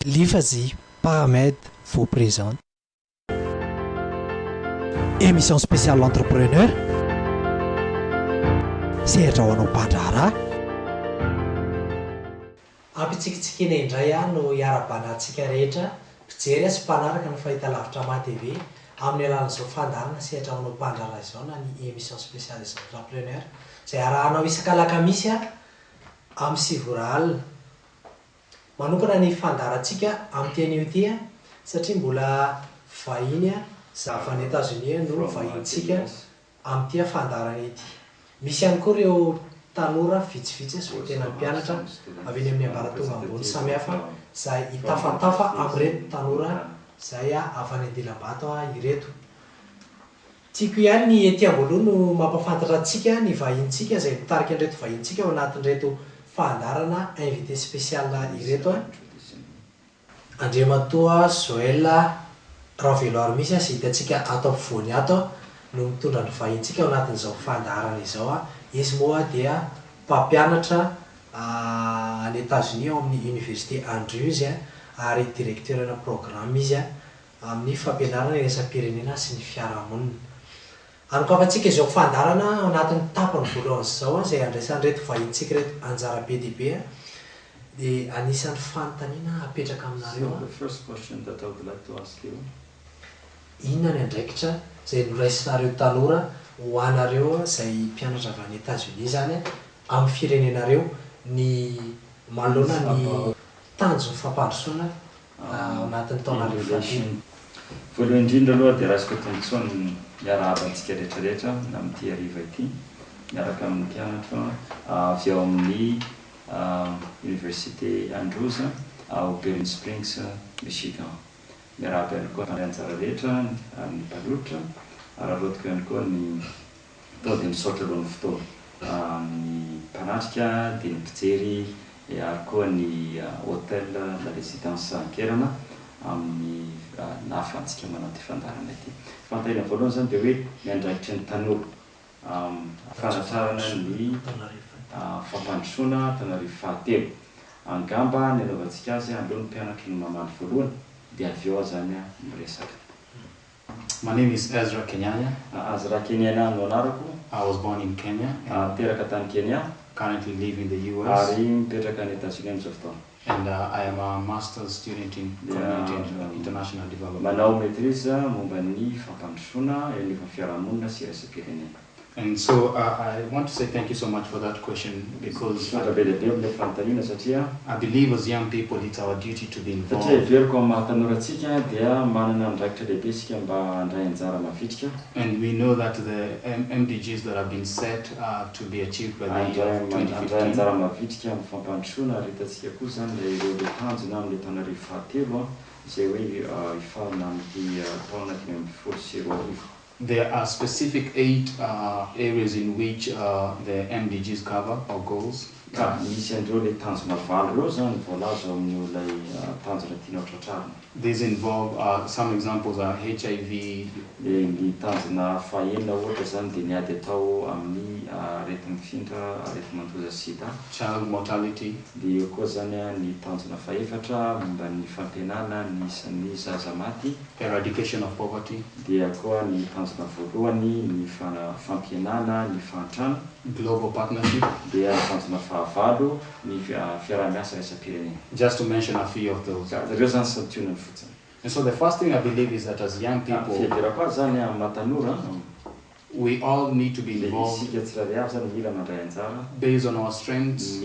L'IFAZI Paramède vous présente émission spéciale entrepreneur. Sehatra ho anao mpandraharaha. Ampitsikitsikina indray no iarabanantsika rehetra mpijery sy mpanaraka ny fahitalavitra Matv amin'ny alalan'izao fandarana sehatra ho anao mpandraharaha izao na ny émission spéciale des entrepreneurs izay arahanao isaka alakamisy amin'ny 7 alina. Manokana ny fandarantsika amin'ny teny io ty satria mbola vahiny zavy any États-Unis no vahintsika amin'ny ty fandarana ity. Misy ihany koa ireo tanora vitsivitsy sy tena mpianatra avy eny amin'ny ambaratonga ambony samihafa izay hitafantafa amin'ireto tanora izay avy any Andilam-bato ireto. Tiako ihany ny ety amboloha no mampafantatra antsika ny vahintsika izay mitarika an'ireto vahintsika ao anatin'ireto fandarana invité spécial ireto Andriamatoa Joël Raveloary misy sy hitantsika ato ampovoany ato no mitondra ny vahintsika ao anatin'izao fandarana izao. Izy moa dia mpampianatra any États-Unis ao amin'ny université Andrews ary directeur na programme izy amin'ny fampianarana ny resam-pirenena sy ny fiarahamonina. Anokavantsika izao fandarana ao anatin'ny tapany voalohany izao izay andraisan'ireto vahintsika reto anjara be dia be dia anisan'ny fanontaniana apetraka aminareo. The first question that I would like to ask you. Inona ny andraikitra izay noraisinareo tanora ho anareo izay mpianatra avy any États-Unis zany amin'ny firenenareo ny malona ny tanjo fampandrosoana ao anatin'ny taona rehefa. Voalohany indrindra aloha dia raisiko tombotsoa ny miarahaba-antsika rehetrarehetra amin'ity hariva ity miaraka amin'ny mpianatra avy ao amin'ny Université Andrews ao Berlin Springs, Michigan. Miarahaba ihany koa ny anjara rehetra ny mpanohitra ary arotiko ihany koa ny tao misaotra aloha ny fotoana ny mpanatrika dia ny mpijery ary koa ny hôtel La Résidence Ankerana amin'ny nafantsika manao ty fandarana ity. Fantahina voalohany zany dia hoe miandraikitra ny tanora fanatrarana ny fampandrosoana tanarivo fahatelo. Angamba ny anaovantsika azy aloha ny mpianatra ny mamaly voalohany dia avy eo zany miresaka. My name is Ezra Kenyanya. Ezra Kenyanya no anarako. I was born in Kenya. Teraka tany Kenya. Currently live in the US. Ary mipetraka any États-Unis amin'izao fotoana. And I am a master's student in community and international development. Manao maîtrise momba ny fampandrosoana eny amin'ny fiarahamonina sy resam-pirenena. And so I want to say thank you so much for that question because I believe as young people it's our duty to be involved. And we know that the MDGs that have been set to be achieved by the year 2015. There are specific 8 areas in which the MDGs cover, or goals. These involve, some examples are HIV, child mortality, eradication of poverty, global partnership, just to mention a few of those. And so the first thing I believe is that as young people, we all need to be involved based on our strengths,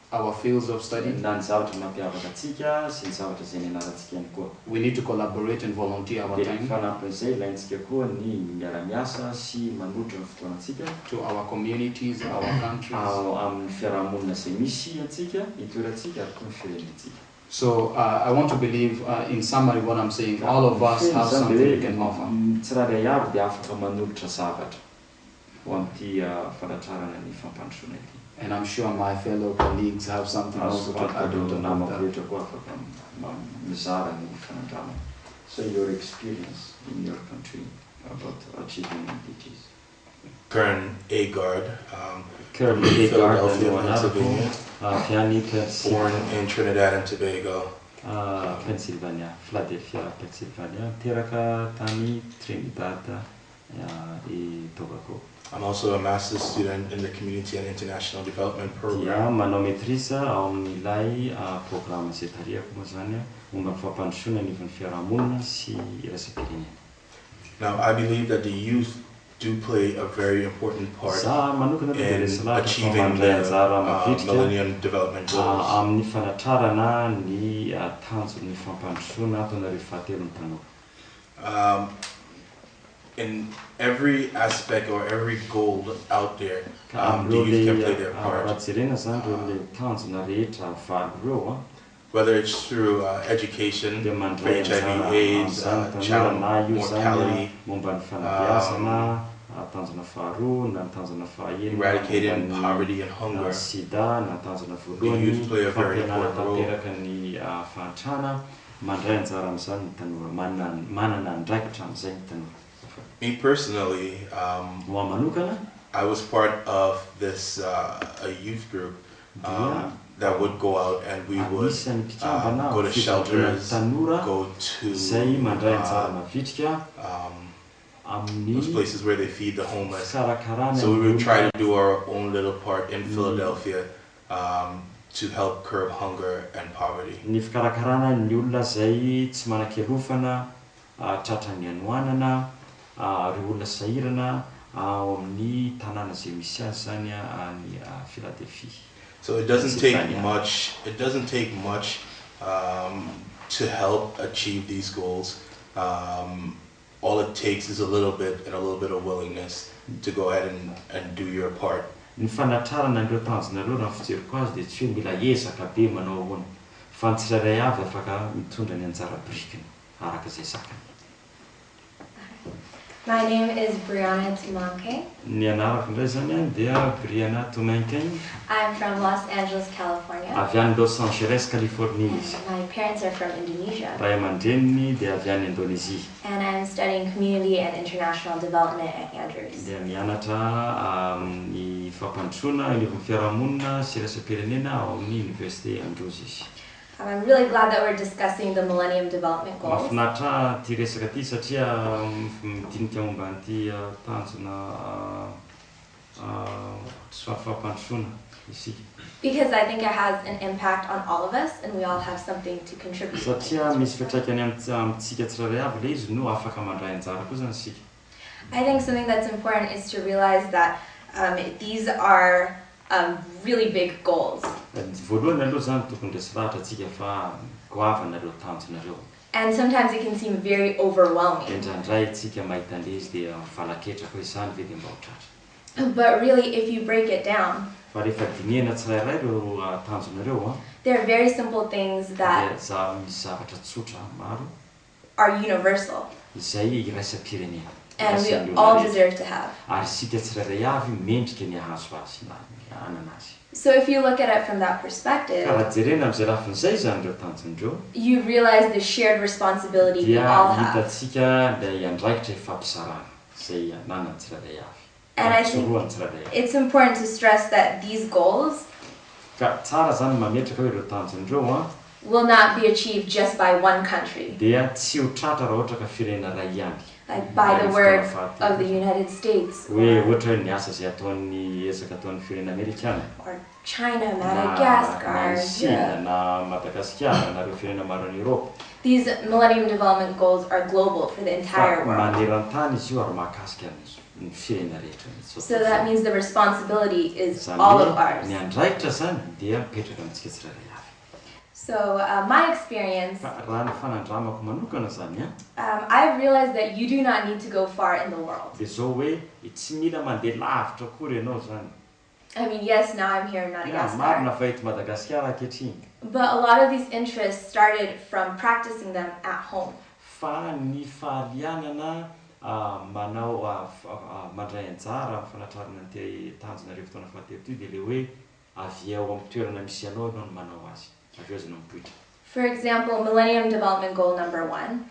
our fields of study. We need to collaborate and volunteer our time to our communities, our countries. So I want to believe, in summary, what I'm saying, all of us have something we can offer. And I'm sure my fellow colleagues have something also to add on that. So your experience in your country about achieving MDGs. Kern Agard, Kern Philadelphia, Agard, Pennsylvania, born in Trinidad and Tobago. Pennsylvania, Philadelphia, Pennsylvania, teraka tani Trinidad e Tobago. I'm also a master's student in the Community and International Development Dia Program. manao maîtrise ao amin'ilay programme izay tariako moa zany momba ny fampandrosoana ny fiarahamonina sy iraisam-pirenena. Now, I believe that the youth do play a very important part in achieving the Millennium Development Goals. Amin'ny fanatrarana ny tanjon'ny fampandrosoana taonarivo fahatelo ny tanora. In every aspect or every goal out there, the youth can play their part. Whether it's through education, for HIV, AIDS, child mortality, eradicating poverty and hunger, the youth play a very important role. Me personally, I was part of this a youth group that would go out and we would go to shelters, go to those places where they feed the homeless. So we would try to do our own little part in Philadelphia to help curb hunger and poverty. So it doesn't take much. It doesn't take much to help achieve these goals. All it takes is a little bit and a little bit of willingness to go ahead and do your part. My name is Brianna Tumanke. I'm from Los Angeles, California. My parents are from Indonesia. And I'm studying Community and International Development at Andrews. I'm really glad that we're discussing the Millennium Development Goals. Because I think it has an impact on all of us and we all have something to contribute. I think something that's important is to realize that these are really big goals. And sometimes it can seem very overwhelming. But really, if you break it down, there are very simple things that are universal. And we all deserve to have. So if you look at it from that perspective, you realize the shared responsibility we all have. And I think it's important to stress that these goals will not be achieved just by one country. Like by the word of the United States, or China, Madagascar, Europe. These Millennium Development Goals are global for the entire world. So that means the responsibility is all of ours. So my experience, I've realized that you do not need to go far in the world. I mean, yes, now I'm here in Madagascar. But a lot of these interests started from practicing them at home. For example, Millennium Development Goal number 1.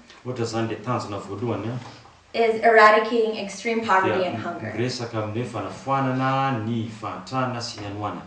is eradicating extreme poverty and hunger. Resaka amin'ny fanafoanana ny fahantrana sy ny hanoana.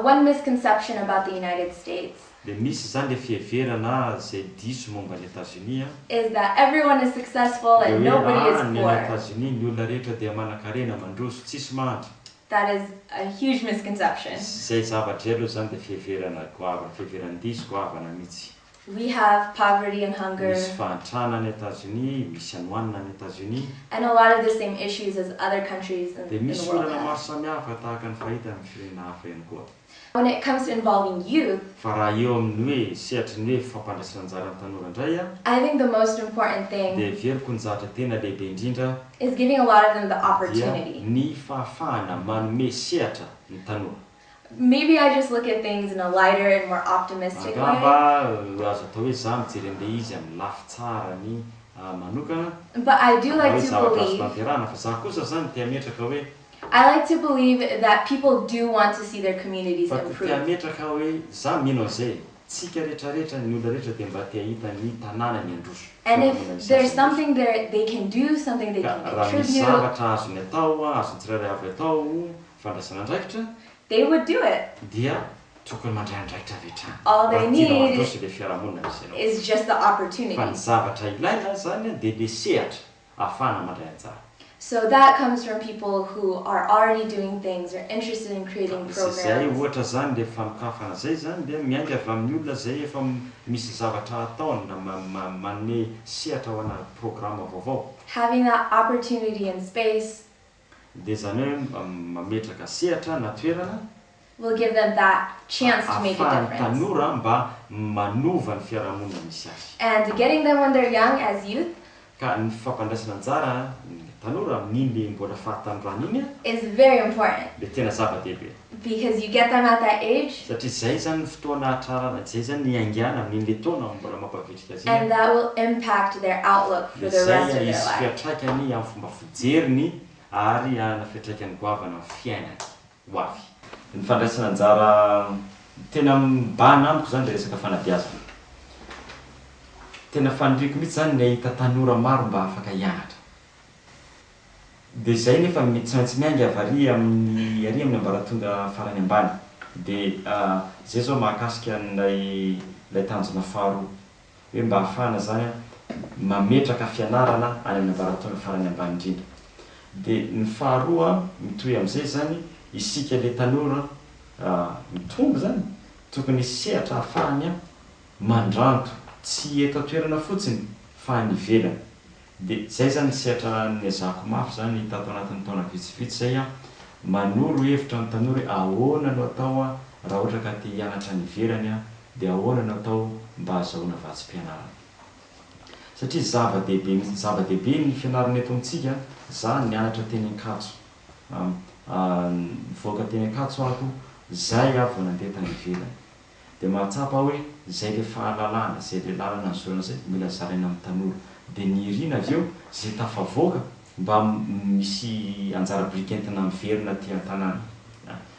One misconception about the United States misy zany le fieverana zay diso momba ny États-Unis is that everyone is successful and nobody is ny poor. États-Unis ny olona rehetra dia manan-karena mandroso tsisy mahandro. That is a huge misconception. Zay zavatra aloha zany dia fieverana goavana, fieverana diso goavana mihitsy. We have poverty and hunger Misy fahantrana ny États-Unis, misy hanoanana ny États-Unis. and a lot of the same issues as other countries in Dia the misy world olana maro have. samihafa tahaka ny fahita amin'ny firenena hafa ihany koa. When it comes to involving youth, Fa raha eo amin'ny hoe sehatry ny hoe fampandraisana anjara ny tanora indray I think the most important thing dia veriko ny zavatra tena lehibe indrindra is giving a lot of them the dia opportunity. ny fahafahana manome sehatra ny tanora. Maybe I just look at things in a lighter and more optimistic way, Angamba azo atao hoe za mijery an'ilay izy amin'ny lafy tsara ny manokana. but I do like Hoe to zavatra azo believe tanterahana fa za kosa zany tia metraka hoe I like to believe that people do want to see their communities fa tia improve. metraka hoe za mino an'izay tsika rehetrarehetra ny olona rehetra dia mba tia hita ny tanàna ny androso. And if there's something there they can do, something they can Raha misy contribute, zavatra azony atao, azony tsirairay avy atao, fandraisana andraikitra, they would do it. dia tokony mandray andraikitra avy hatrany. All they Raha tiana need mandroso ilay fiarahamonina misy ianao. is just the Fa ny opportunity. zavatra ilaina zany dia le sehatra ahafahana mandray anjara. So that comes from people who are already doing things or interested in creating Zay programs. ohatra zany le famokafana zay zany dia miainga avy amin'ny olona zay efa misy zavatra ataony na manome sehatra ho ana programa vaovao. Having that opportunity and space Dia zany hoe mametraka sehatra na toerana will give them that chance to make a ahafahan'ny difference. tanora mba manova ny fiarahamonina misy azy. And getting them when they're young as youth Ka ny fampandraisana anjara ny tanora amin'iny le mbola fahatanorana iny is very important le tena zava-dehibe. because you get them at that age Satria zay zany ny fotoana ahatrarana, zay zany ny aingana amin'iny le taona mbola mampavitrika azy and iny. that will impact their outlook for Dia the rest zay of their izy life. fiatraikany amin'ny fomba fijeriny ary ana fiatraikany goavana amin'ny fiainany ho avy. Ny fandraisana anjara tena mibahana amiko zany le resaka fanabeazana. Tena faniriako mihitsy zany ny ahita tanora maro mba afaka hianatra. Dia zay nefa tsy maintsy miainga avy ary amin'ny ambaratonga farany ambany. Dia zay zao mahakasika n'ilay tanjona faharoa hoe mba ahafahana zany mametraka fianarana any amin'ny ambaratonga farany ambany indrindra. Dia ny faharoa mitohy amin'izay zany isika le tanora mitombo zany tokony sehatra ahafahany mandranto tsy eto toerana fotsiny fa any ivelany. Dia zay zany sehatra ny ezahako mafy zany tato anatin'ny taona vitsivitsy zay manoro hevitra ny tanora hoe ahoana no atao raha ohatra ka te hianatra ny ivelany dia ahoana no atao mba hahazoana vatsim-pianarana. Satria zava-dehibe ny fianarana eto amintsika za nianatra teny Ankatso. Nivoaka teny Ankatso ako zay avy nandeha tany ivelany. Dia mahatsapa hoe zay le fahalalana, zay le lalana ny zorana zay mila zaraina amin'ny tanora. Dia ny irina avy eo zay tafavoaka mba misy anjara brikentina miverina aty an-tanàna.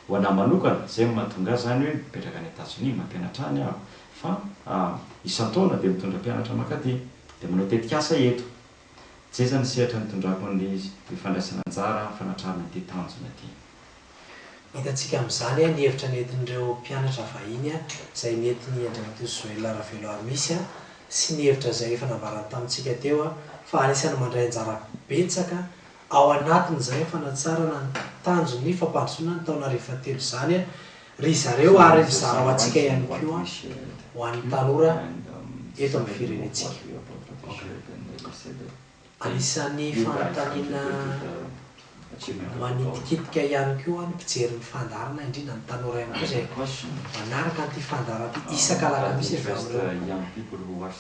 Ho anahy manokana zay mahatonga azy zany hoe mipetraka any États-Unis mampianatra any aho. Fa isan-taona dia mitondra mpianatra makatỳ dia manao tetikasa eto. Zay zany sehatra nitondrako an'ilay izy fandraisana anjara fanatrarana ity tanjona ity. Hitantsika amin'izany ny hevitra nentin'ireo mpianatra vahiny izay nentin'ny Andriamatoa Joël Ravelo misy sy ny hevitra izay efa nambarany tamintsika teo fa anisany mandray anjara betsaka ao anatin'izay fanatsarana ny tanjon'ny fampandrosoana ny taona rehefa telo izany ry zareo ary mizara ho antsika ihany koa ho an'ny tanora eto amin'ny firenentsika. Anisan'ny fanontaniana manitikitika ihany koa ny mpijery ny fandarana indrindra ny tanora ihany koa zay manaraka an'ity fandarana ity isan-kalakamisy avy amin'ireo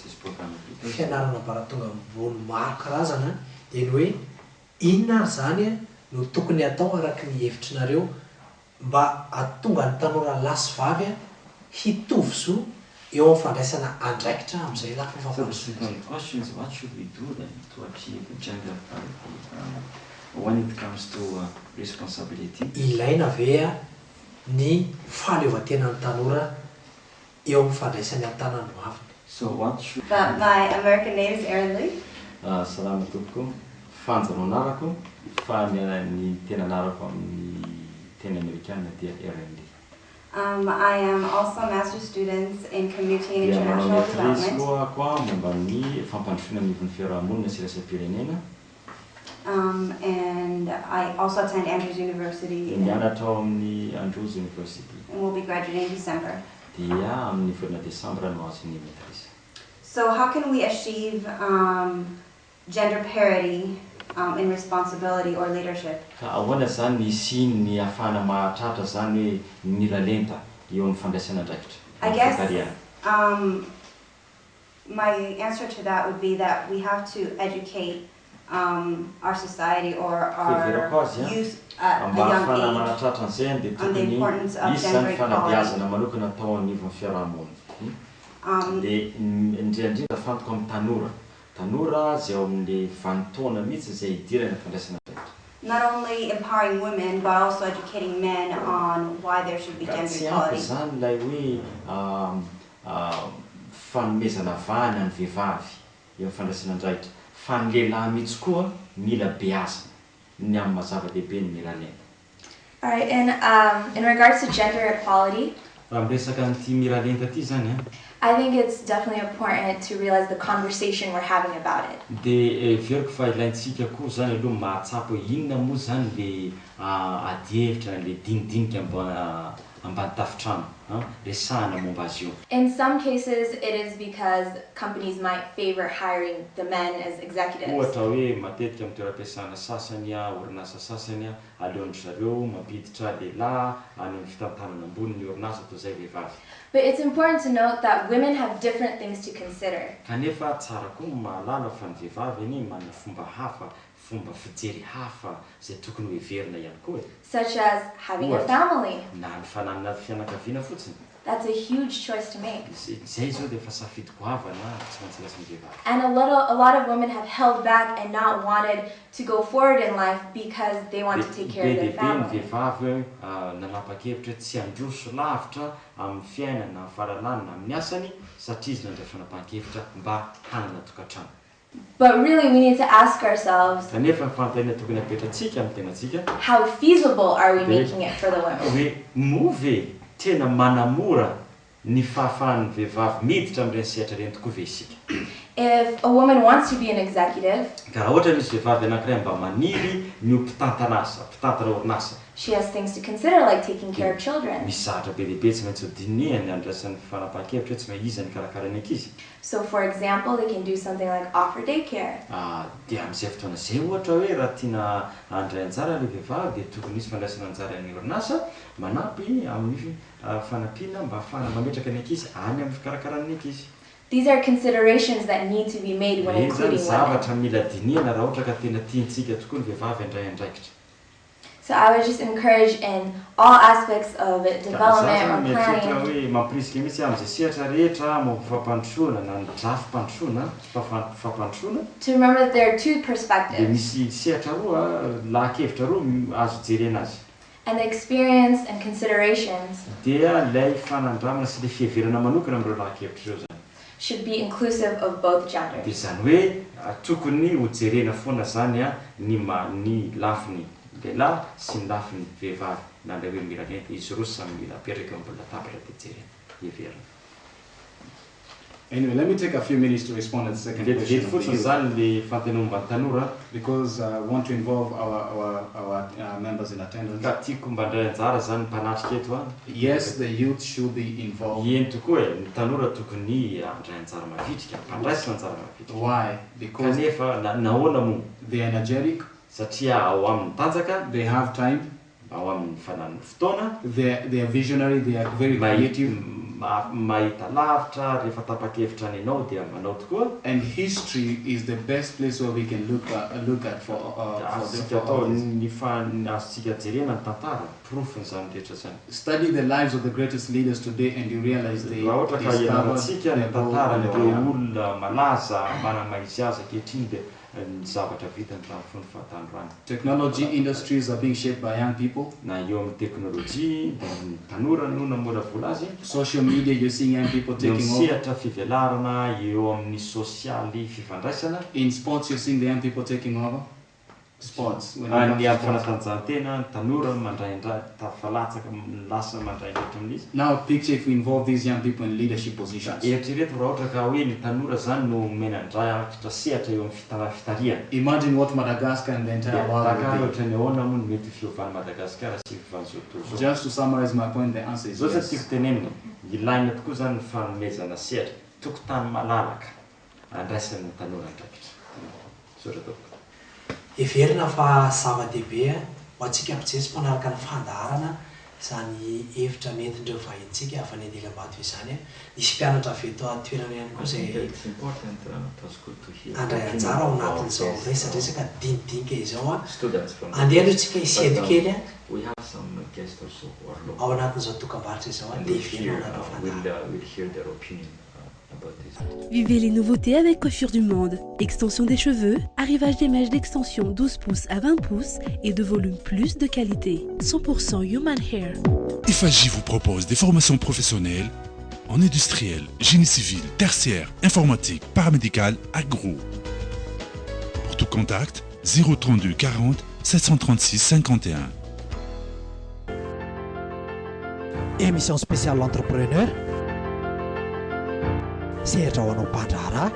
fianarana ambaratonga ambony maro karazana dia ny hoe inona ary zany no tokony atao araky ny hevitrinareo mba atonga ny tanora lasy vavy hitovy zo eo amin'ny fandraisana andraikitra amin'izay lafy when it comes to responsibility. Ilaina ve ny fahaleovantenan'ny tanora eo amin'ny fandraisany amin'ny tanany ho aviny. So what should... My American name is Erin Lee. Salama tompoko. fanjano anarako fa ny tena anarako amin'ny teny amerikana dia R&D. I am also a master's student in community and international development. Ako momba amin'ny fampandrosoana ny ivon'ny fiarahamonina sy raisam-pirenena. And I also attend Andrews University. Mianatra ao amin'ny Andrews University. And will be graduating in December. Dia amin'ny volana Desambra no azo ny maîtrise. So how can we achieve gender parity in responsibility or leadership? Ka ahoana zany ny siny ny ahafahana mahatratra zany hoe milalenta eo amin'ny fandraisana andraikitra. I guess my answer to that would be that we have to educate our society or our youth at a young age on the importance of gender equality. Indrindra fantoko amin'ny tanora zay ao amin'ny vanimpotoana mihitsy zay idirana fandraisana andraikitra. Not only empowering women but also educating men on why there should be gender equality. Zany lay hoe fanomezana vahana ny vehivavy eo amin'ny fandraisana andraikitra. Fa ny lehilahy mihitsy koa mila beazina ny amin'ny mazava-dehibe ny mila lena. All right, and in regards to gender equality, raha miresaka an'ity mila lenta ty zany I think it's definitely important to realize the conversation we're having about it. De veriko fa ilaintsika koa zany aloha mahatsapa hoe inona moa zany le adihevitra le dinidinika ambany tafitrano resahana momba azy io. In some cases, it is because companies might favor hiring the men as executives. Ohatra hoe matetika amin'ny toeram-piasana sasany orinasa sasany aleon'ny zareo mampiditra lehilahy any amin'ny fitantanana ambony ny orinasa toy izay vehivavy. But it's important to note that women have different things to consider. Kanefa tsara koa mahalala fa ny vehivavy iny manana fomba hafa, fomba fijery hafa zay tokony ho heverina ihany koa. Such as having a family. Na ny fananana fianakaviana fotsiny. That's a huge choice to make. Zay zao dia efa safidy goavana tsy maintsy lasa ny vehivavy. And a lot of women have held back and not wanted to go forward in life because they want to take care of their family. Be vehivavy nanapa-kevitra tsy handroso lavitra amin'ny fiainana fahalalana amin'ny asany satria izy nandray fanapahan-kevitra mba hanana tokantrano. But really we need to ask ourselves, kanefa fantahina tokony apetratsika amin'ny tenatsika, how feasible are we making it for the women? Hoe move tena manamora ny fahafahan'ny vehivavy miditra amin'ireny sehatra ireny tokoa ve isika. If a woman wants to be an executive, ka raha ohatra misy vehivavy anankiray mba maniry ny ho mpitantana orinasa, she has things to consider like taking care of children. Misy zavatra be lehibe tsy maintsy hodinihany andraisan'ny fanapahan-kevitra tsy mahiza ny karakara ny ankizy. So for example, they can do something like offer daycare. Dia amin'izay fotoana izay ohatra hoe raha tiana handray anjara ilay vehivavy dia tokony misy fandraisana anjara ny orinasa manampy amin'ny fanampiana mba ahafahana mametraka ny ankizy any amin'ny fikarakarany ankizy. These are considerations that need to be made when including women. Zavatra mila dinihana raha ohatra ka tena tiantsika tokoa ny vehivavy handray andraikitra. So I would just encourage in all aspects of development or planning. Mampirisika mihitsy amin'izay sehatra rehetra fampandrosoana na ny drafim-pandrosoana, fampandrosoana. To remember that there are two perspectives. Misy sehatra roa, lahan-kevitra roa azo jerena azy. And the experience and considerations dia lay fanandramana sy le fiheverana manokana amin'ireo lahan-kevitra ireo zany. Should be inclusive of both genders. Dia zany hoe tokony ho jerena foana zany ny lafiny lehilahy sy ny lafiny vehivavy na ilay hoe mila lenta izy roa samy mila apetraka ambony latabatra dia jerena heverina. Anyway, let me take a few minutes to respond to the second question. Because I want to involve our members in attendance. Yes, the youth should be involved. Why? Because they are energetic. They have time. They are visionary. They are very creative. And history is the best place where we can look at for study the lives of the greatest leaders today, and you realize they technology industries are being shaped by young people. Social media, you're seeing young people taking over. In sports, you're seeing the young people taking over. sports. Ny amin'ny fanatanjahantena tanora mandray tafalatsaka lasa mandray ndraiky. Now picture if we involve these young people in leadership positions. Eritrereto raha ohatra ka hoe ny tanora zany no menandray akitra sehatra eo amin'ny fitaria. Imagine what Madagascar and the entire world would be. Ohatra ny mety fiovan'ny Madagasikara sy fiovan'izao. Just to summarize my point, the answer is yes. Zao yes. tenenina ilaina tokoa zany ny fanomezana sehatra tokotany malalaka andraisan'ny tanora ndraikitra. Everina fa zava-dehibe ho antsika mpijery mpanaraka ny fandaharana izany hevitra mentindreo vahintsika avy any Andilam-Bato izany. Nisy mpianatra avy eto toerana ihany koa izay andray anjara ao anatin'izao resadresaka dinidinika izao. Andeha aloha tsika hisedy kely ao anatin'izao tokambarotra izao dia iverina ao anatin'ny fandaharana. Vivez les nouveautés avec Coiffure du Monde. Extension des cheveux, arrivage des mèches d'extension 12 pouces à 20 pouces et de volume plus de qualité. 100% human hair. IFAJ vous propose des formations professionnelles en industriel, génie civil, tertiaire, informatique, paramédical, agro. Pour tout contact, 032 40 736 51. Émission spéciale L'Entrepreneur. Sehatra ho anao mpandraharaha.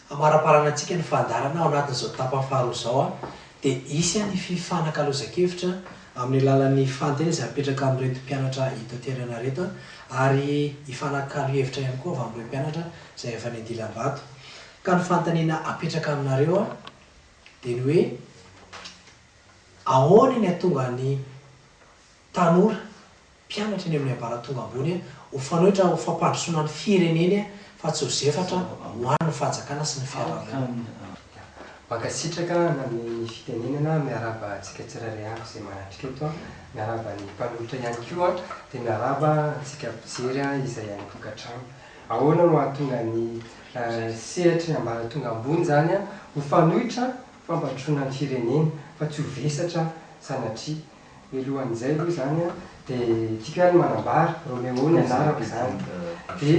Amaraparanantsika ny fandarana ao anatin'izao tapany faharoa izao dia isy ny fifanankalozan-kevitra amin'ny alalan'ny fanteny izay apetraka amin'ireto mpianatra hita toerana reto ary hifanakalo hevitra ihany koa avy amin'ireo mpianatra izay efa ny Andilam-Bato. Ka ny fantaniana apetraka aminareo dia ny hoe ahoana ny atonga ny tanora mpianatra eny amin'ny ambaratonga ambony ho fanohitra ho fampandrosoana ny fireneny fa tsy ho zefatra ho an'ny fanjakana sy ny fiarahamonina. Mankasitraka na ny fitenenana miaraba antsika tsirairay avy izay manatrika eto miaraba ny mpanolotra ihany koa dia miaraba antsika mpijery izay any tokantrano. Ahoana no ahatonga ny sehatra ambaratonga ambony zany ho fanohitra fampandrosoana ny fireneny fa tsy ho vesatra sanatria. Mialohan'izay aloha zany dia tika ny manambara Romeo ny anarako zany dia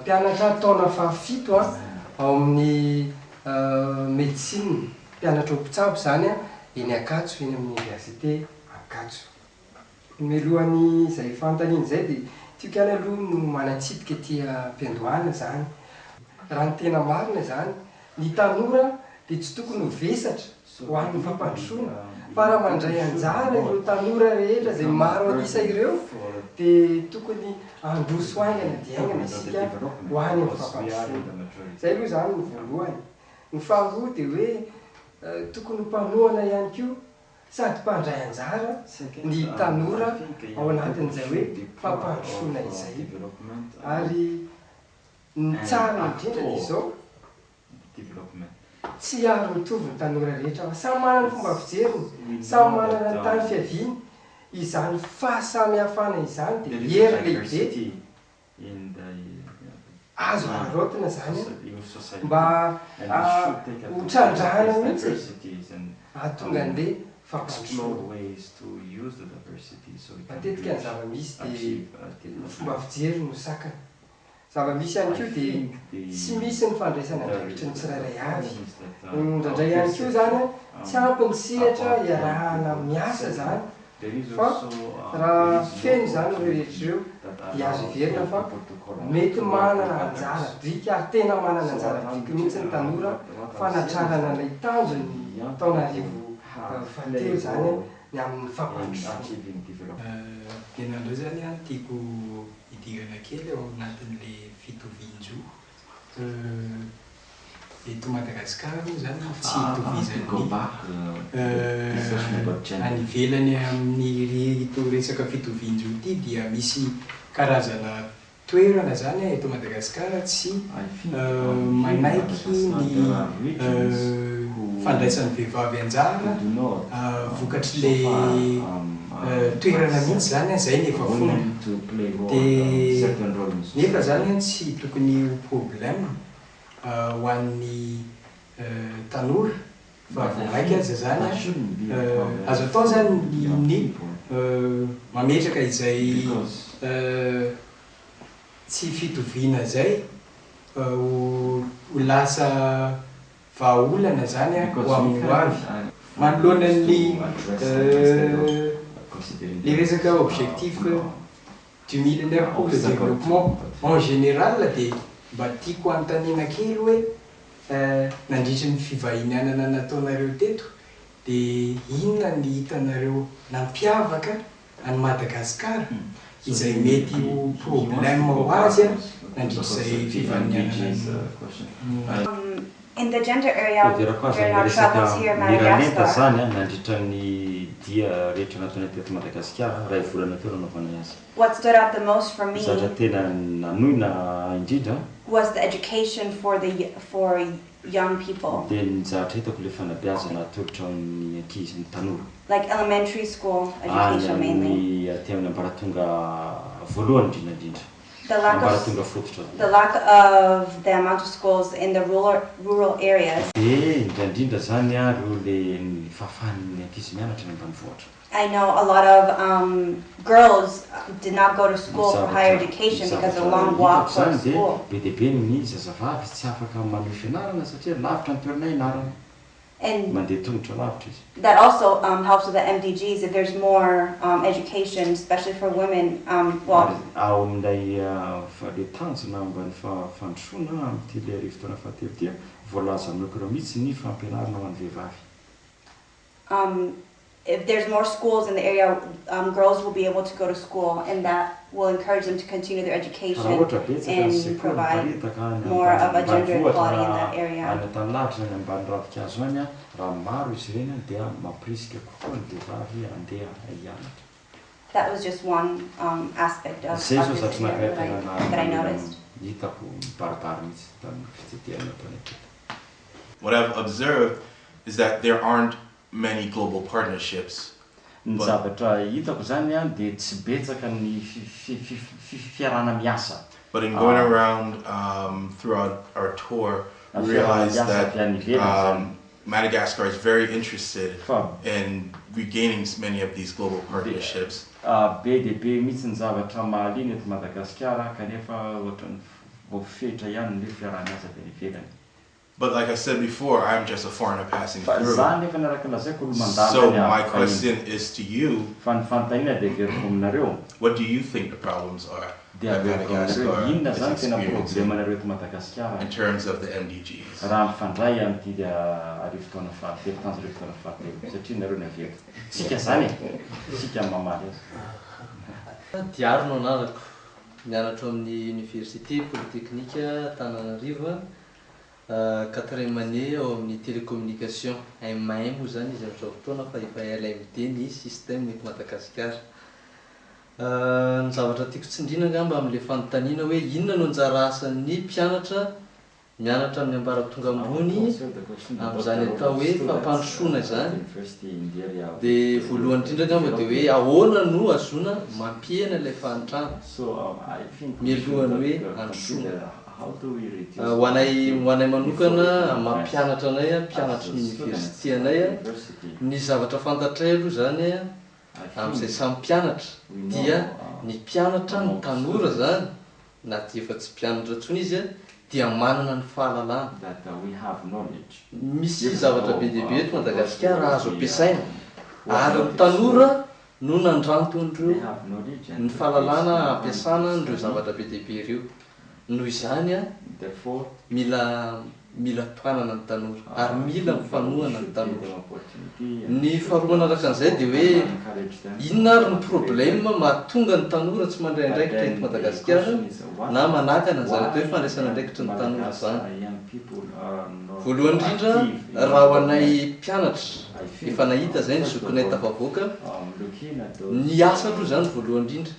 mpianatra taona fahafito ao amin'ny médecine mpianatra mpitsabo zany eny Ankatso eny amin'ny université Ankatso. Mialohan'ny izay fantaniana izay dia tika aloha no manatsidika ety am-piandohana zany. Raha ny tena marina zany ny tanora dia tsy tokony ho vesatra ho an'ny fampandrosoana fa raha mandray anjara ireo tanora rehetra izay maro anisa ireo dia tokony handroso aingana dia aingana isika ho any amin'ny fampandrosoana. Izay aloha zany ny voalohany. Ny faharoa dia hoe tokony mpanohana ihany koa sady mpandray anjara ny tanora ao anatin'izay hoe fampandrosoana izay. Ary ny tsara indrindra izao tsy aro mitovy ny tanora rehetra fa samy manana ny fomba fijeriny, samy manana ny tany fiaviany. Izany fahasamihafana izany dia hery lehibe azo ararotina zany mba ho trandrahana mihitsy ahatonga an'ilay fampandrosoana. Matetika ny zava-misy dia fomba fijery no sakana. Zava-misy ihany koa dia tsy misy ny fandraisana andraikitry ny tsirairay avy. Indraindray ihany koa zany tsy ampy ny sehatra iarahana miasa zany fa raha feno zany rehetr'ireo dia azo iverina fa mety manana anjara bika ary tena manana anjara bika mihitsy ny tanora fanatrarana ilay tanjony taona arivo fahatelo zany ny amin'ny fampandrosoana. Tenandreo zany tiako hidirana kely ao anatin'ilay fitovian-jo. Eto Madagasikara moa zany tsy hitovizany any ivelany amin'ny resaka fitovian-jo ity dia misy karazana toerana zany eto Madagasikara tsy manaiky ny fandraisan'ny vehivavy anjara vokatr'ilay toerana mihitsy zany zay ny efa fomba dia nefa zany tsy tokony ho problème ho an'ny tanora fa vomaika aza zany azo atao zany ny mametraka izay tsy fitoviana zay ho lasa vahaolana zany a ho amin'ny hoavy manoloanan'ny les resaka objectif du millénaire pour le développement en général dia mba tiako antanina kely hoe nandritra ny fivahinianana nataonareo teto dia inona ny hitanareo nampiavaka any Madagasikara izay mety ho problème ho azy a nandritra izay fivahinianana. In the gender area, during our travels here in Madagascar, what stood out the most for me was the education for young people. Like elementary school education mainly. The lack of the amount of schools in the rural areas. I know a lot of girls did not go to school for higher education because of long walks to school. And that also helps with the MDGs if there's more education, especially for women. If there's more schools in the area, girls will be able to go to school, and that will encourage them to continue their education and provide more of a gender equality in that area. That was just one aspect of this area that I noticed. What I've observed is that there aren't many global partnerships. But in going around throughout our tour, we realized that Madagascar is very interested in regaining many of these global partnerships. But like I said before, I'm just a foreigner passing through. So my question is to you, what do you think the problems are that Madagascar is experiencing in terms of the MDGs? Mianatra amin'ny Université Polytechnique Tananarivo, 4e année ao amin'ny télécommunication. Mahay moa zany izy amin'izao fotoana fa efa LMD ny système eto Madagasikara. Ny zavatra tiako tsindriana angamba amin'ilay fanontaniana hoe inona no anjara asan'ny mpianatra mianatra amin'ny ambaratonga ambony amin'izany atao hoe fampandrosoana zany. Dia voalohany indrindra angamba dia hoe ahoana no azoana mampiena ilay fanotrana mialohan'ny hoe androsoana. Ho anay manokana mampianatra anay mpianatra ny université anay ny zavatra fantatray aloha zany amin'izay samy mpianatra dia ny mpianatra ny tanora zany na dia efa tsy mpianatra intsony izy dia manana ny fahalalana. Misy zavatra be dia be eto Madagasikara azo ampiasaina ary ny tanora no nandranto an'ireo ny fahalalana ampiasana an'ireo zavatra be dia be ireo. Noho izany mila tohanana ny tanora ary mila mifanohana ny tanora. Ny faharoa manaraka an'izay dia hoe inona ary ny problème mahatonga ny tanora tsy mandray andraikitra eto Madagasikara na manakana an'izany atao hoe fandraisana andraikitra ny tanora zany. Voalohany indrindra raha ho anay mpianatra efa nahita zay ny zokinay tafavoaka ny asa aloha zany voalohany indrindra.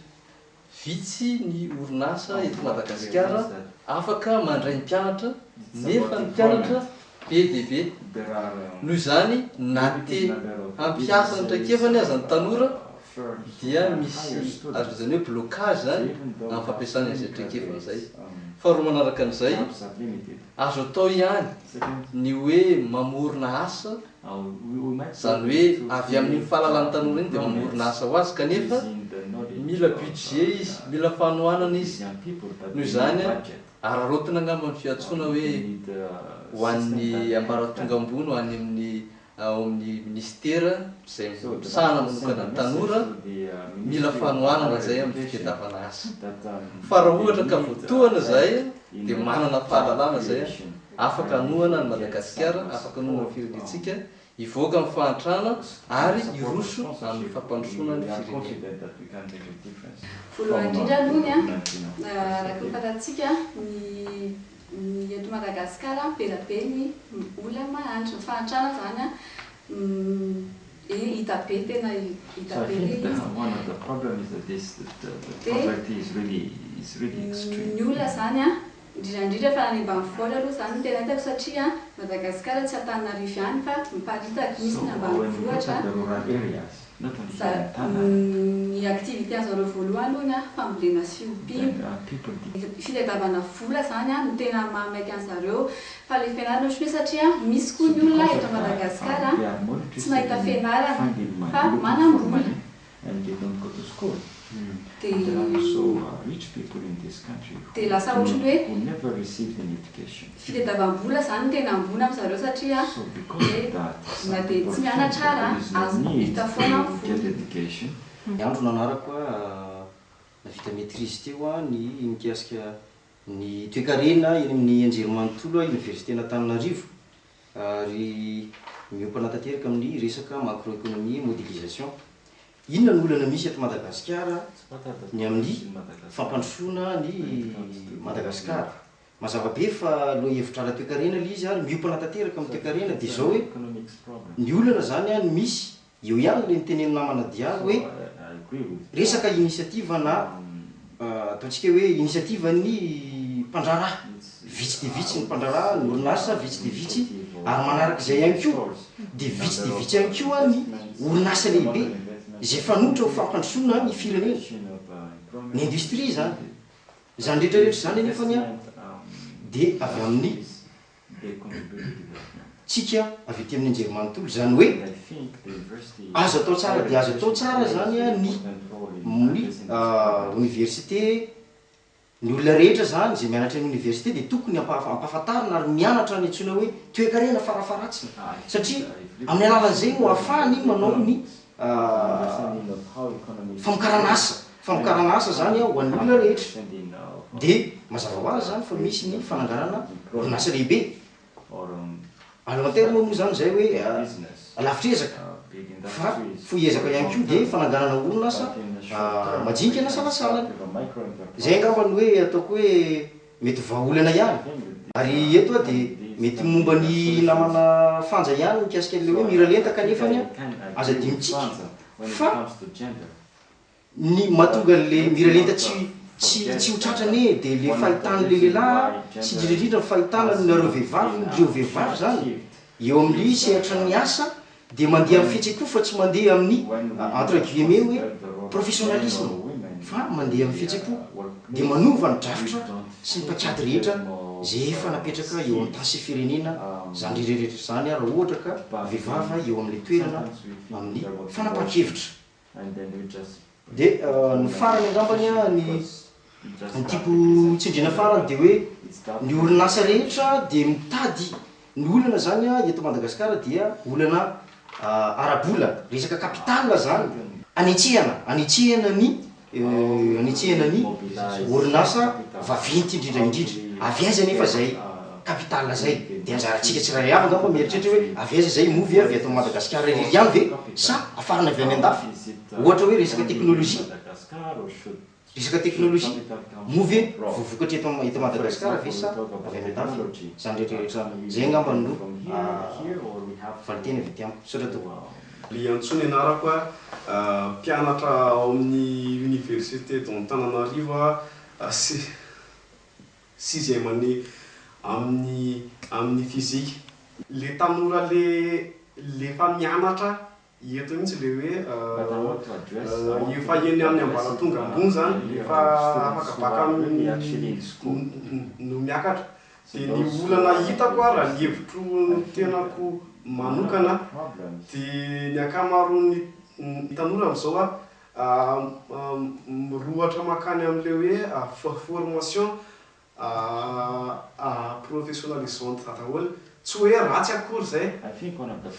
Vitsy ny orinasa eto Madagasikara afaka mandray ny mpianatra nefa ny mpianatra be dia be. Noho izany na te hampiasa ny traikevany aza ny tanora dia misy azo zany hoe blocage zany amin'ny fampiasana izay traikevany izay. Faharoa manaraka an'izay azo atao ihany ny hoe mamorona asa zany hoe avy amin'ny fahalalan'ny tanora iny dia mamorona asa ho azy kanefa mila budget izy, mila fanohanana izy. Noho izany ararotina angamba ny fiantsoana hoe ho an'ny ambaratonga ambony ho any amin'ny ao amin'ny ministera izay misana manokana ny tanora mila fanohanana zay amin'ny fitadiavana asa fa raha ohatra ka voatohana zay dia manana fahalalana zay afaka anohana ny Madagasikara, afaka anohana firenentsika, ivoaka amin'ny fahantrana ary iroso amin'ny fampandrosoana ny firenena. Voalohany indrindra aloha raha fahitatsika ny eto Madagasikara be be ny olona mahantra fahantrana zany hita be tena hita be one of the problem is that the poverty is really extreme. Ny olona zany indrindra fa any ambanivohitra aloha zany tena hitako satria Madagasikara tsy Antananarivo ihany fa miparitaka misy ny ambanivohitra. Ny activité zareo voalohany aloha fambolena sy fiompiana, fitadiavana vola zany no tena mahamaiky an'zareo fa le fianarana ohatry satria misy koa ny olona eto Madagasikara tsy nahita fianarana fa manambola. Dia lasa ohatry hoe fitadiavam-bola zany tena ambony amin'zareo satria na dia tsy mianatra ara azo hita foana ny andro nanarako navita maîtrise teo ny mikasika ny toe-karena eny amin'ny anjerimanontolo université n'Antananarivo ary miompanana tanteraka amin'ny resaka macroéconomie modélisation. Inona ny olana misy eto Madagasikara ny amin'ny fampandrosoana ny Madagasikara. Mazava be fa loha hevitra ara toe-karena ilay izy ary miompanana tanteraka amin'ny toe-karena dia zao hoe ny olana zany misy eo ihany le nitenen'ny namana dia hoe resaka initiative na ataontsika hoe initiative ny mpandraraha vitsy dia vitsy ny mpandraraha ny orinasa vitsy dia vitsy ary manarak'izay ihany koa dia vitsy dia vitsy ihany koa ny orinasa lehibe izay fanotra ho fampandrosoana ny firenena ny industrie zany zany rehetrarehetra zany anefa dia avy amin'ny tsika avy ety amin'ny anjerimanontolo zany hoe azo atao tsara dia azo atao tsara zany ny université ny olona rehetra zany zay mianatra ny université dia tokony ampahafantarina ary mianatra ny antsoina hoe toe-karena farafaratsiny satria amin'ny alalan'izay no ahafahany manao ny famokarana asa zany ho an'ny olona rehetra dia mazava ho azy zany fa misy ny fananganana orinasa lehibe. Alimentaire moa zany zay hoe lavitra ezaka fa foezaka ihany koa dia fananganana orinasa majinika na salasalana zay angambany hoe ataoko hoe mety vahaolana ihany ary eto dia mety momba ny namana fanja ihany mikasika le hoe miralenta kanefa aza dimitsika fa ny mahatonga le miralenta tsy ho tratrane dia le fahitan'le lehilahy sy indrindrindrindra fahitana nareo vehivavy zany eo amin'ny sehatra ny asa dia mandeha amin'ny fihetsekoa fa tsy mandeha amin'ny entre guillemets hoe professionnalisme fa mandeha amin'ny fihetsekoa dia manova ny drafitra sy ny pakiady rehetra zay efa napetraka eo amin'ny tasy firenena zany rehetrarehetra zany raha ohatra ka vehivava eo amin'le toerana amin'ny fanapa-kevitra. Dia ny farany angambany ny tipo tsindriana farany dia hoe ny orinasa rehetra dia mitady ny olana zany eto Madagasikara dia olana arabola resaka kapitala zany anetsehana ny orinasa vaventy indrindra avy aiza nefa zay kapitala zay dia anjaratsika tsirairay avy angamba mieritreritra hoe avy aiza zay movy avy eto Madagasikara iry ihany ve sa afarana avy any an-dafy ohatra hoe resaka teknôlôjia movy vovokatra eto Madagasikara ve sa avy any an-dafy zany rehetrarehetra zay angamba no valiteny avy ety amiko sotra to. Antsoina ianarako mpianatra ao amin'ny université d'Antananarivo 6e année amin'ny physique. Le tanora le fa mianatra eto mihitsy le hoe efa eny amin'ny ambaratonga ambony zany efa afaka baka no miakatra dia ny olana hitako raha ny hevitro tenako manokana dia ny akamaroan'ny tanora amin'izao mirohatra makany amin'le hoe formation professionnalisante daholo tsy hoe ratsy akory zay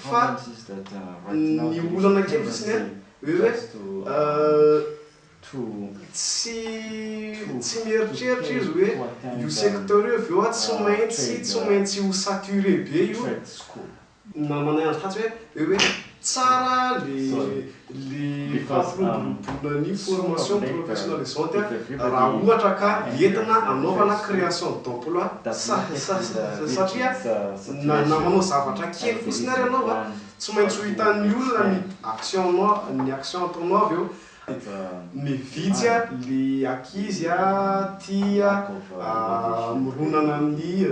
fa ny olana kely fotsiny hoe tsy mieritreritra izy hoe io secteur io avy eo a tsy maintsy ho saturé be io na manay azy tatsy hoe tsara le fampiroboroboana ny formation professionnalisante raha ohatra ka entina anaovana création d'emploi satria na manao zavatra kely fotsiny ary anaova tsy maintsy ho hitan'ny olona ny action ataonao avy eo mivitsy le akizy tia mironana amin'ny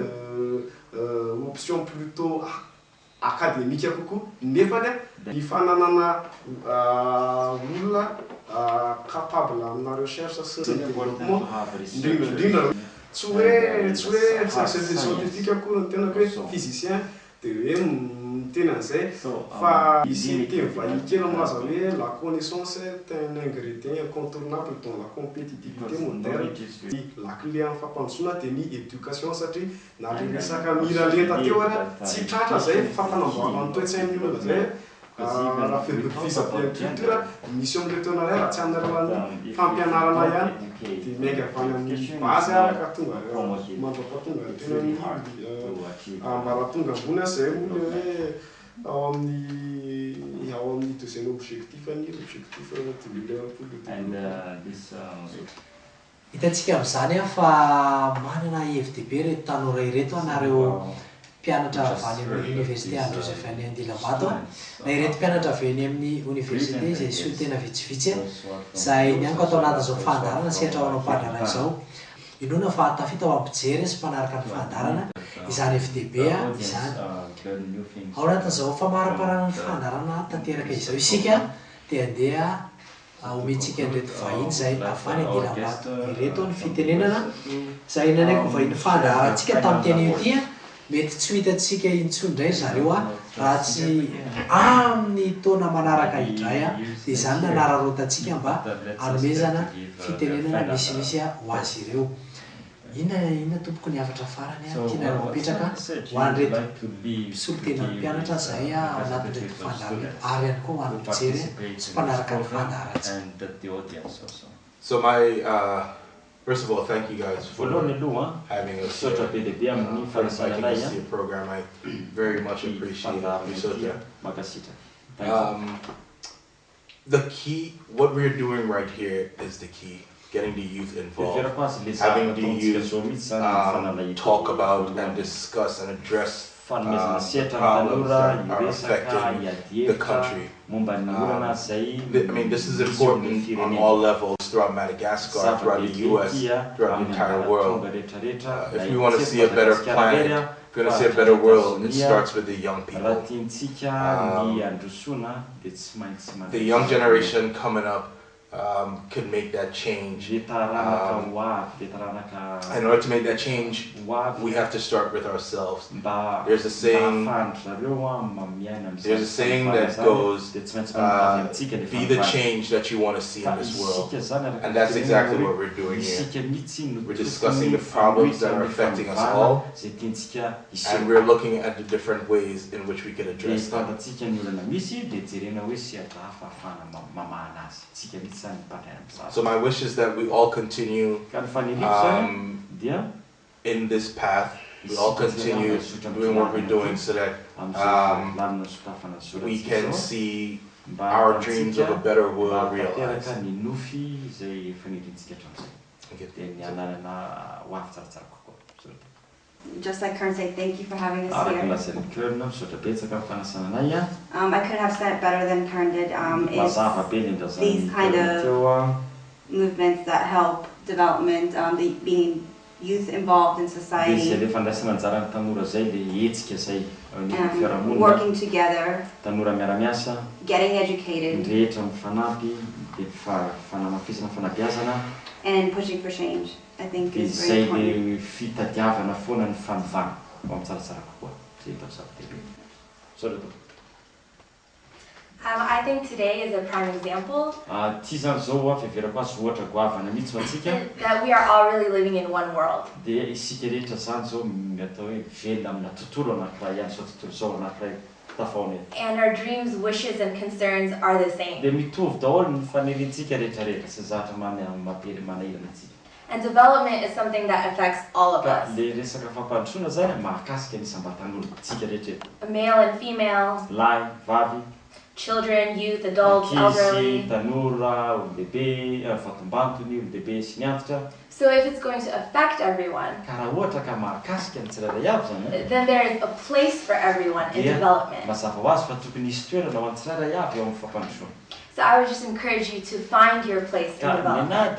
option plutôt académique kokoa nefany ny fananana olona capable amina recherche sy développement indrindra tsy hoe scientifique akory ny tena hoe physicien de hoe miteny an'izay fa isy teny vahiny kely amlaza hoe la connaissance est un ingrédient incontournable dans la compétitivité moderne la clé amin'ny fampandrosoana de ny éducation satria na le resaka miraleta teo ary tsy tratra zay fampanamboarana ny toe-tsain'ny olona zay raha fisapiculture misy amin'le taona ray raha tsy amin'ny alalan'ny fampianarana ihany de miainga avy any amin'ny base ka tonga mandrapatonga tena ambaratonga ambony zay moa le hoe ao amin'ny deuxième objectif any objectif hitantsika amin'izany a fa manana FDB reto tanora ireto anareo mpianatra avy any amin'ny université Androsef any Andilambato na ireto mpianatra avy any amin'ny université izay solo tena vitsivitsy zay nianko atao anatin'izao fandarana sehatra ao anao mpandrara izao inona fa tafita ao ampijery sy mpanaraka ny fandarana izany FDB izany ao anatin'izao famaraparana ny fandarana tanteraka izao isika dia andeha omentsika an'ireto vahiny zay avany Andilambato ireto ny fitenenana zay nanaiko vahiny fandarantsika tamin'ny teny io tia mety tsy hitantsika intsony indray zareo raha tsy amin'ny taona manaraka indray dia izany nanararotantsika mba anomezana fitenenana misimisy ho azy ireo inona tompoko ny avatra farany tiana mapetraka ho an'reto misolo tena mpianatra zay ao anatin'reto fandarana ary ihany koa ho an'ny mpijery sy mpanaraka ny fandarantsika. So first of all, thank you guys for having us here. The program, I very much appreciate it. The key, what we're doing right here is the key. Getting the youth involved, having the youth talk about and discuss and address problems that are affecting the country. I mean, this is important on all levels throughout Madagascar, throughout the US, throughout the entire world. If we want to see a better planet, if we want to see a better world, it starts with the young people. The young generation coming up could make that change. In order to make that change, we have to start with ourselves. There's a saying that goes, be the change that you want to see in this world. And that's exactly what we're doing here. We're discussing the problems that are affecting us all, and we're looking at the different ways in which we can address them. So my wish is that we all continue in this path. We all continue doing what we're doing so that we can see our dreams of a better world realized. Just like Kern said, thank you for having us here. I couldn't have said it better than Kern did. It's these kind of movements that help development, being youth involved in society, working together, getting educated, and pushing for change. I think is very important. I think today is a prime example that we are all really living in one world. And our dreams, wishes, and concerns are the same. And development is something that affects all of us. Male and female, children, youth, adults, elderly. So if it's going to affect everyone, then there is a place for everyone in development. So I would just encourage you to find your place in development.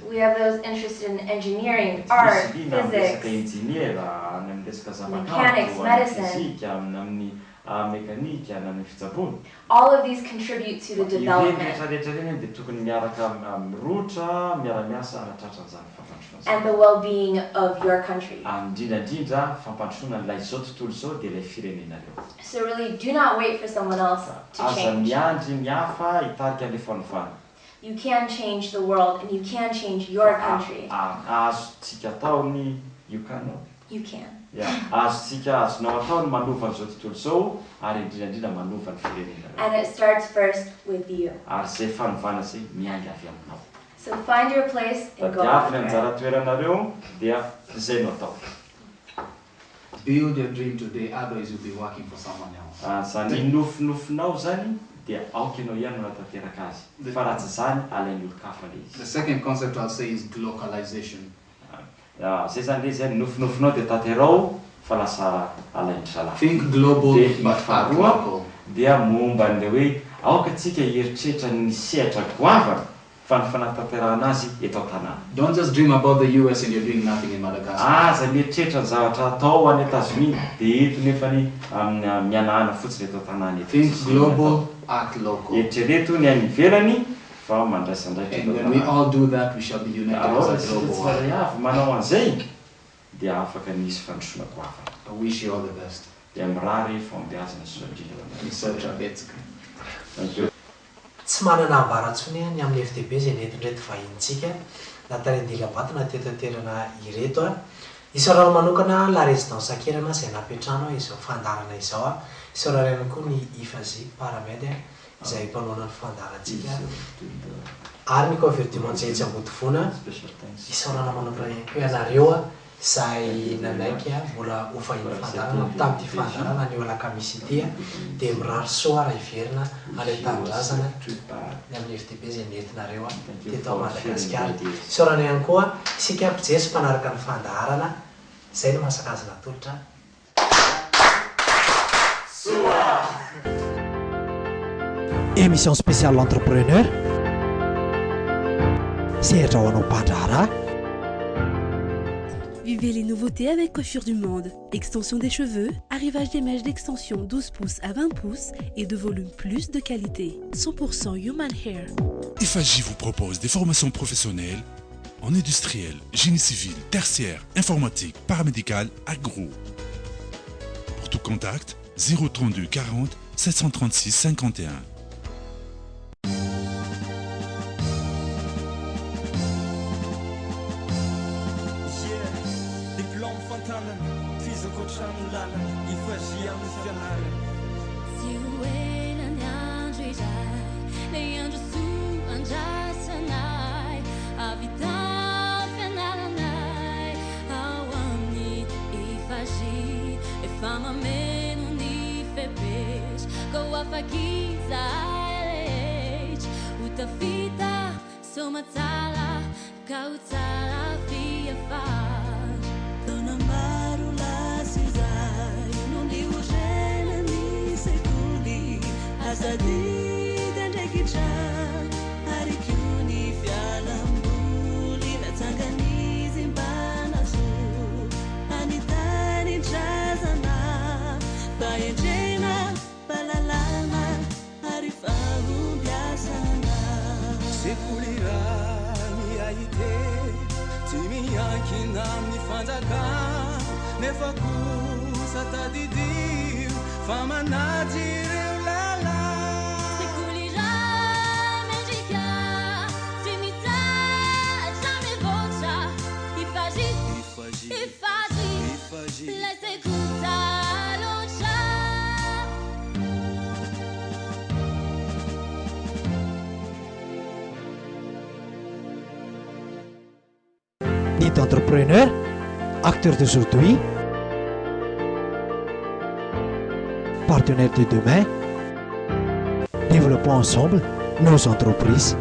We have those interested in engineering, art, physics, mechanics, medicine. All of these contribute to the development and the well-being of your country. So really, do not wait for someone else to change. You can change the world, and you can change your country. You can. And it starts first with you. So find your place and go after it. Build your dream today, otherwise you'll be working for someone else. The second concept I'll say is glocalization. Think global but act local. Don't just dream about the US and you're doing nothing in Madagascar. Think global, act local. And when we all do that, we shall be united as a global world. I wish you all the best. Tsy manana ambaratsony ny amin'ny FTB izay nentin'reto vahintsika natarin-dilabatona teto toerana ireto a. Isaorana manokana la résidence akerana izay napetrano izao fandarana izao a. Isaorana ihany koa ny ifazy paramedy izay mpanona ny fandarantsika ary ny convertiment izay tsy ambodivona. Isaorana manokana ihany koa ianareo a izay nanaiky a mbola ho fahiny fandarana tamin'ity fandarana ny alakamisy ity a dia mirary soa raha iverina aleo tanindrazana ny amin'ny FTB izay nentinareo a teto a Madagasikara. Isaorana ihany koa isika mpijery sy mpanaraka ny fandarana izay no masakazina tolotra. Émission spéciale l'entrepreneur. Sehatra ho anao mpandraharaha. Vivez les nouveautés avec Coiffure du Monde. Extension des cheveux, arrivage des mèches d'extension 12 pouces à 20 pouces et de volume plus de qualité. 100% human hair. EFAJ vous propose des formations professionnelles en industriel, génie civil, tertiaire, informatique, paramédical, agro. Pour tout contact, 032 40 736 51. Utafita somatala kautala via far dona marula sizai non di ugena ni sekuli azadi dendekicha arikyuni fialambuli na tangani zimbana su anitani chazana bayenjena balalama arifahu biasana sekulirani aite timi yakina nifanzaka nefakuza lasa tadidio fa manaty ireo lala sekolira mendrika tsy mitatra mivoatra ifazzy lay sekontaloatra Nid'Entrepreneurs, acteurs d'aujourd'hui, partenaires de demain, développons ensemble nos entreprises.